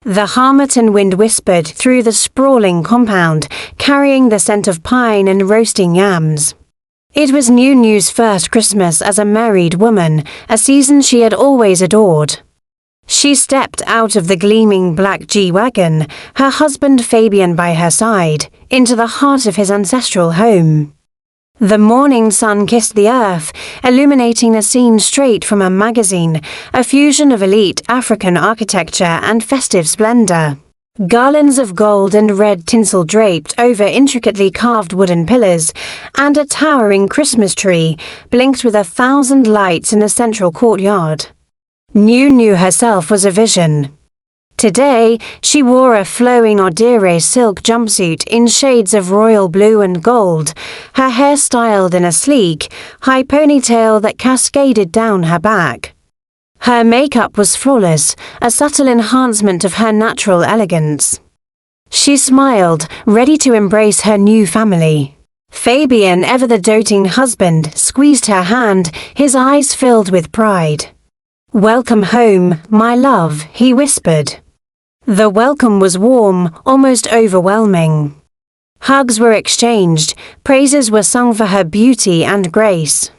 The harmattan wind whispered through the sprawling compound, carrying the scent of pine and roasting yams. It was New's first Christmas as a married woman, a season she had always adored. She stepped out of the gleaming black G-Wagon, her husband Fabian by her side, into the heart of his ancestral home. The morning sun kissed the earth, illuminating a scene straight from a magazine, a fusion of elite African architecture and festive splendor. Garlands of gold and red tinsel draped over intricately carved wooden pillars, and a towering Christmas tree blinked with 1,000 lights in the central courtyard. New herself was a vision. Today, she wore a flowing Odire silk jumpsuit in shades of royal blue and gold, her hair styled in a sleek, high ponytail that cascaded down her back. Her makeup was flawless, a subtle enhancement of her natural elegance. She smiled, ready to embrace her new family. Fabian, ever the doting husband, squeezed her hand, his eyes filled with pride. "Welcome home, my love," he whispered. The welcome was warm, almost overwhelming. Hugs were exchanged, praises were sung for her beauty and grace.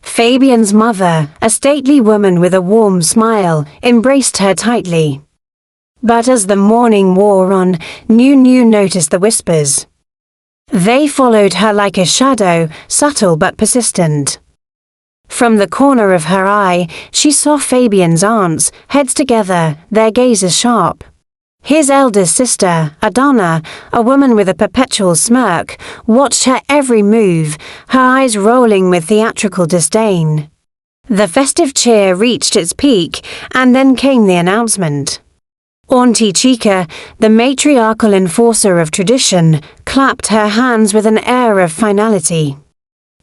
Fabian's mother, a stately woman with a warm smile, embraced her tightly. But as the morning wore on, New noticed the whispers. They followed her like a shadow, subtle but persistent. From the corner of her eye, she saw Fabian's aunts, heads together, their gazes sharp. His eldest sister, Adana, a woman with a perpetual smirk, watched her every move, her eyes rolling with theatrical disdain. The festive cheer reached its peak, and then came the announcement. Auntie Chica, the matriarchal enforcer of tradition, clapped her hands with an air of finality.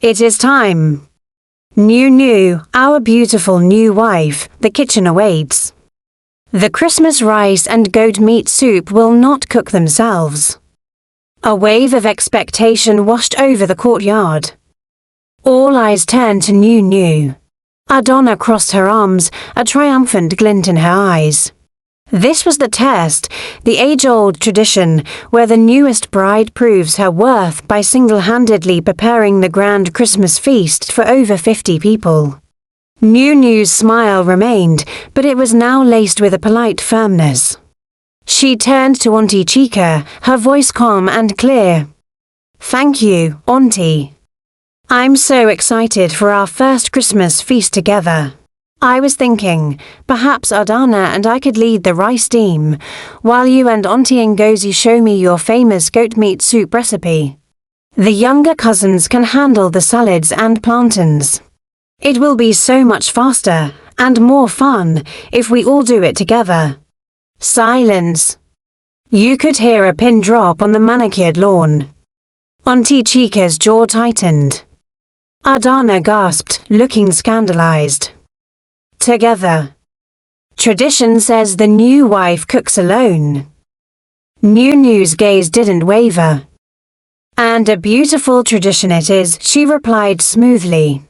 "It is time. New, our beautiful new wife, the kitchen awaits. The Christmas rice and goat meat soup will not cook themselves." A wave of expectation washed over the courtyard. All eyes turned to New. Adana crossed her arms, a triumphant glint in her eyes. This was the test, the age-old tradition, where the newest bride proves her worth by single-handedly preparing the grand Christmas feast for over 50 people. New's smile remained, but it was now laced with a polite firmness. She turned to Auntie Chica, her voice calm and clear. "Thank you, Auntie. I'm so excited for our first Christmas feast together. I was thinking, perhaps Adana and I could lead the rice team, while you and Auntie Ngozi show me your famous goat meat soup recipe. The younger cousins can handle the salads and plantains. It will be so much faster and more fun if we all do it together." Silence. You could hear a pin drop on the manicured lawn. Auntie Chica's jaw tightened. Adana gasped, looking scandalized. "Together. Tradition says the new wife cooks alone." New's gaze didn't waver. "And a beautiful tradition it is," she replied smoothly.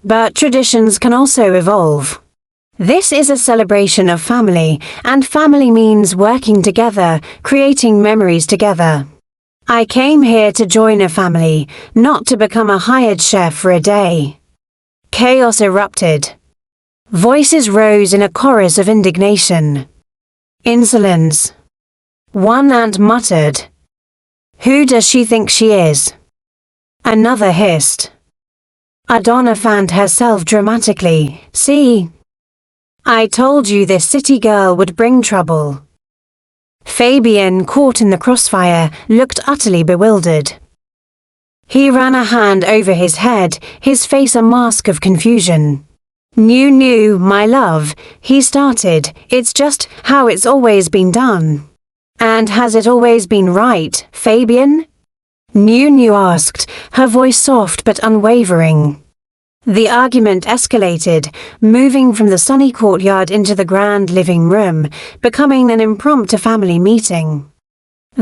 "But traditions can also evolve. This is a celebration of family, and family means working together, creating memories together. I came here to join a family, not to become a hired chef for a day." Chaos erupted. Voices rose in a chorus of indignation. "Insolence." One aunt muttered. "Who does she think she is?" Another hissed. Adana fanned herself dramatically. "See? I told you this city girl would bring trouble." Fabian, caught in the crossfire, looked utterly bewildered. He ran a hand over his head, his face a mask of confusion. New, my love," he started, "it's just how it's always been done." "And has it always been right, Fabian?" New asked, her voice soft but unwavering. The argument escalated, moving from the sunny courtyard into the grand living room, becoming an impromptu family meeting.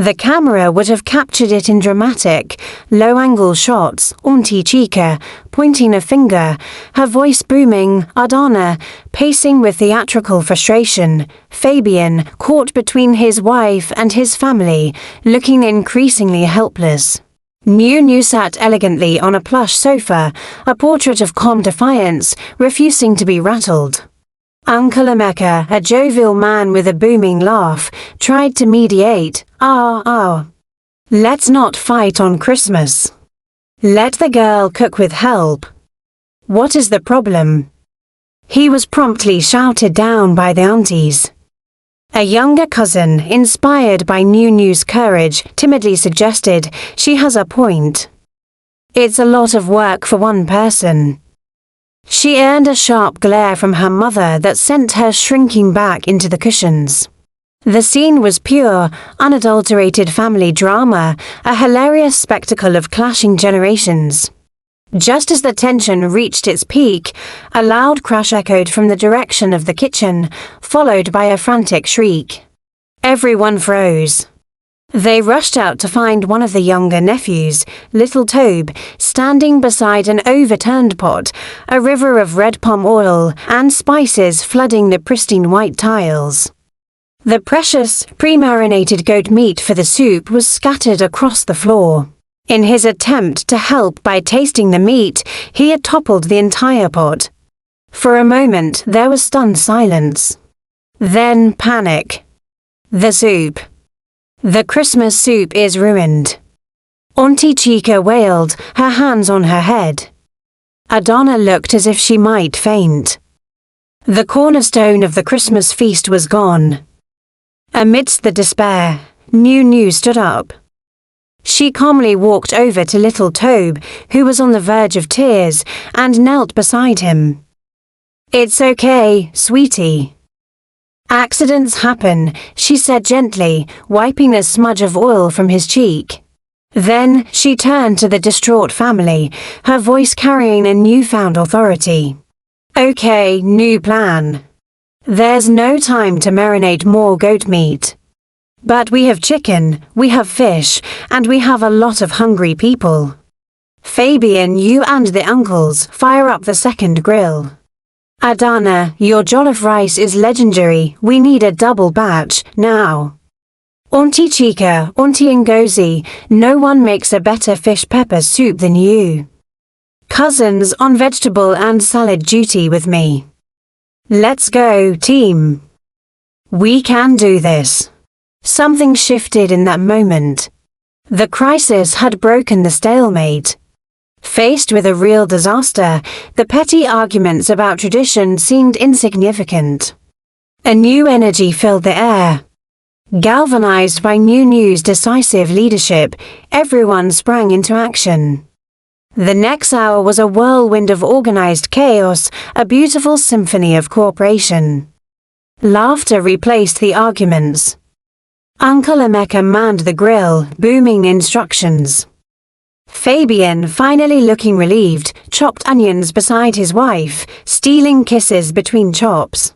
The camera would have captured it in dramatic, low-angle shots, Auntie Chica, pointing a finger, her voice booming, Adana, pacing with theatrical frustration, Fabian, caught between his wife and his family, looking increasingly helpless. New sat elegantly on a plush sofa, a portrait of calm defiance, refusing to be rattled. Uncle Emeka, a jovial man with a booming laugh, tried to mediate. Let's not fight on Christmas. Let the girl cook with help. What is the problem? He was promptly shouted down by the aunties. A younger cousin, inspired by New's courage, timidly suggested, she has a point. It's a lot of work for one person. She earned a sharp glare from her mother that sent her shrinking back into the cushions. The scene was pure, unadulterated family drama, a hilarious spectacle of clashing generations. Just as the tension reached its peak, a loud crash echoed from the direction of the kitchen, followed by a frantic shriek. Everyone froze. They rushed out to find one of the younger nephews, little Tobe, standing beside an overturned pot, a river of red palm oil and spices flooding the pristine white tiles. The precious, pre-marinated goat meat for the soup was scattered across the floor. In his attempt to help by tasting the meat, he had toppled the entire pot. For a moment, there was stunned silence. Then panic. The soup. The Christmas soup is ruined. Auntie Chica wailed, her hands on her head. Adana looked as if she might faint. The cornerstone of the Christmas feast was gone. Amidst the despair, New stood up. She calmly walked over to little Tobe, who was on the verge of tears, and knelt beside him. It's okay, sweetie. Accidents happen, she said gently, wiping a smudge of oil from his cheek. Then she turned to the distraught family, her voice carrying a newfound authority. Okay, new plan. There's no time to marinate more goat meat. But we have chicken, we have fish, and we have a lot of hungry people. Fabian, you and the uncles, fire up the second grill. Adana, your jollof rice is legendary, we need a double batch, now. Auntie Chica, Auntie Ngozi, no one makes a better fish pepper soup than you. Cousins on vegetable and salad duty with me. Let's go, team. We can do this. Something shifted in that moment. The crisis had broken the stalemate. Faced with a real disaster, the petty arguments about tradition seemed insignificant. A new energy filled the air. Galvanized by New's decisive leadership, everyone sprang into action. The next hour was a whirlwind of organized chaos, a beautiful symphony of cooperation. Laughter replaced the arguments. Uncle Emeka manned the grill, booming instructions. Fabian, finally looking relieved, chopped onions beside his wife, stealing kisses between chops.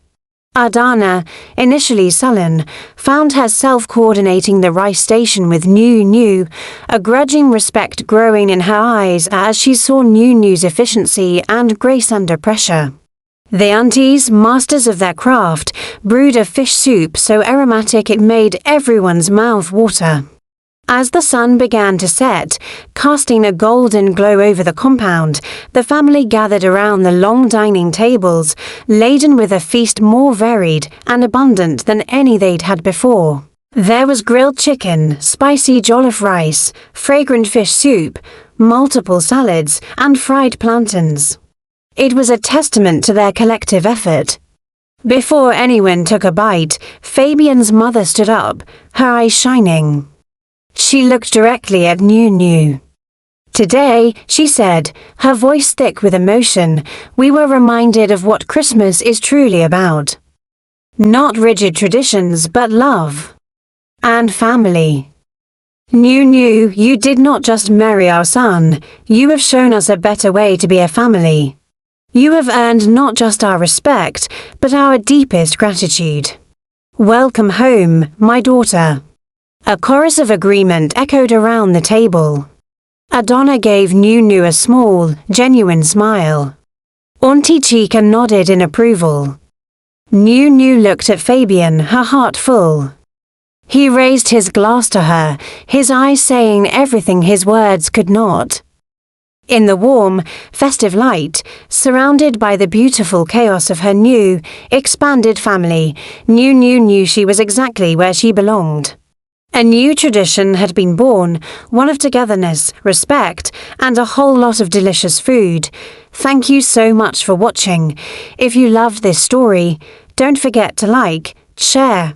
Adana, initially sullen, found herself coordinating the rice station with New, a grudging respect growing in her eyes as she saw New's efficiency and grace under pressure. The aunties, masters of their craft, brewed a fish soup so aromatic it made everyone's mouth water. As the sun began to set, casting a golden glow over the compound, the family gathered around the long dining tables, laden with a feast more varied and abundant than any they'd had before. There was grilled chicken, spicy jollof rice, fragrant fish soup, multiple salads, and fried plantains. It was a testament to their collective effort. Before anyone took a bite, Fabian's mother stood up, her eyes shining. She looked directly at New. Today, she said, her voice thick with emotion, we were reminded of what Christmas is truly about. Not rigid traditions, but love. And family. New, you did not just marry our son, you have shown us a better way to be a family. You have earned not just our respect, but our deepest gratitude. Welcome home, my daughter. A chorus of agreement echoed around the table. Adonna gave Nunu a small, genuine smile. Auntie Chica nodded in approval. Nunu looked at Fabian, her heart full. He raised his glass to her, his eyes saying everything his words could not. In the warm, festive light, surrounded by the beautiful chaos of her new, expanded family, Nunu knew she was exactly where she belonged. A new tradition had been born, one of togetherness, respect, and a whole lot of delicious food. Thank you so much for watching. If you loved this story, don't forget to like, share,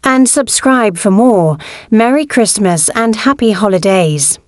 and subscribe for more. Merry Christmas and Happy Holidays.